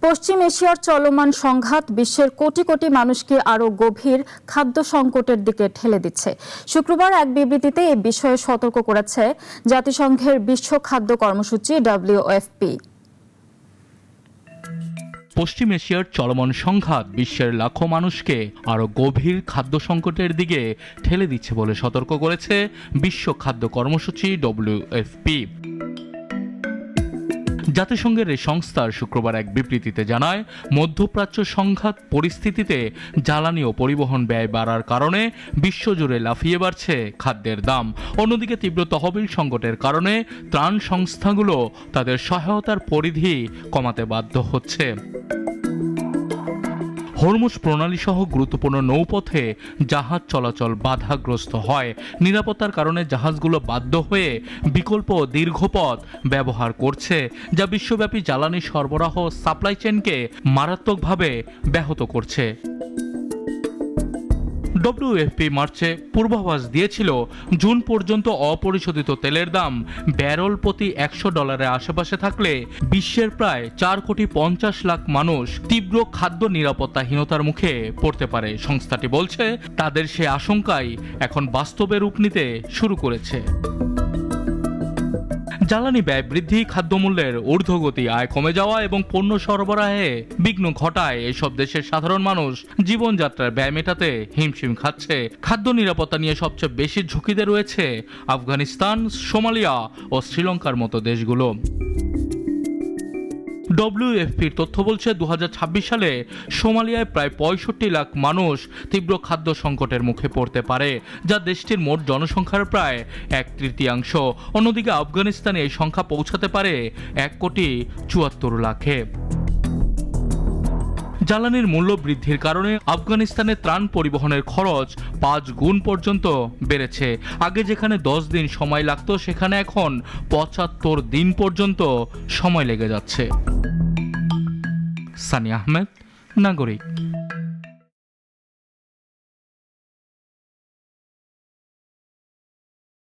পশ্চিম এশিয়ার চলমান সংঘাত বিশ্বের কোটি কোটি মানুষকে আরও গভীর খাদ্য সংকটের দিকে ঠেলে দিচ্ছে। শুক্রবার এক বিবৃতিতে এই বিষয়ে সতর্ক করেছে জাতিসংঘের বিশ্ব খাদ্য কর্মসূচি WFP। পশ্চিম এশিয়ার চলমান সংঘাত বিশ্বের লাখো মানুষকে আরও গভীর খাদ্য সংকটের দিকে ঠেলে দিচ্ছে বলে সতর্ক করেছে বিশ্ব খাদ্য কর্মসূচি WFP। জাতিসংঘের এই সংস্থার শুক্রবার এক বিবৃতিতে জানায়, মধ্যপ্রাচ্য সংঘাত পরিস্থিতিতে জ্বালানি ও পরিবহন ব্যয় বাড়ার কারণে বিশ্বজুড়ে লাফিয়ে বাড়ছে খাদ্যের দাম। অন্যদিকে তীব্র তহবিল সংকটের কারণে ত্রাণ সংস্থাগুলো তাদের সহায়তার পরিধি কমাতে বাধ্য হচ্ছে। হরমুজ প্রণালী সহ গুরুত্বপূর্ণ নৌপথে জাহাজ চলাচল বাধাগ্রস্ত হয়। নিরাপত্তার কারণে জাহাজগুলো বাধ্য হয়ে বিকল্প দীর্ঘপথ ব্যবহার করছে, যা বিশ্বব্যাপী জ্বালানি সরবরাহ সাপ্লাই চেইনকে মারাত্মকভাবে ব্যাহত করছে। WFP মার্চে পূর্বাভাস দিয়েছিল, জুন পর্যন্ত অপরিশোধিত তেলের দাম ব্যারেল প্রতি $100 আশেপাশে থাকলে বিশ্বের প্রায় 4,50,00,000 মানুষ তীব্র খাদ্য নিরাপত্তাহীনতার মুখে পড়তে পারে। সংস্থাটি বলছে, তাদের সে আশঙ্কাই এখন বাস্তবে রূপ নিতে শুরু করেছে। জ্বালানি ব্যয় বৃদ্ধি, খাদ্যমূল্যের ঊর্ধ্বগতি, আয় কমে যাওয়া এবং পণ্য সরবরাহে বিঘ্ন ঘটায় এসব দেশের সাধারণ মানুষ জীবনযাত্রার ব্যয় মেটাতে হিমশিম খাচ্ছে। খাদ্য নিরাপত্তা নিয়ে সবচেয়ে বেশি ঝুঁকিতে রয়েছে আফগানিস্তান, সোমালিয়া ও শ্রীলঙ্কার মতো দেশগুলো। WFPর তথ্য বলছে, 2026 সালে সোমালিয়ায় প্রায় 65 লাখ মানুষ তীব্র খাদ্য সংকটের মুখে পড়তে পারে, যা দেশটির মোট জনসংখ্যার প্রায় 1/3। অন্যদিকে আফগানিস্তানে এই সংখ্যা পৌঁছাতে পারে 1,74,00,000-এ। জ্বালানির মূল্য বৃদ্ধির কারণে আফগানিস্তানে ত্রাণ পরিবহনের খরচ 5 গুণ পর্যন্ত বেড়েছে। আগে যেখানে 10 দিন সময় লাগতো, সেখানে এখন 75 দিন পর্যন্ত সময় লেগে যাচ্ছে। সানি আহমেদ, নাগরিক।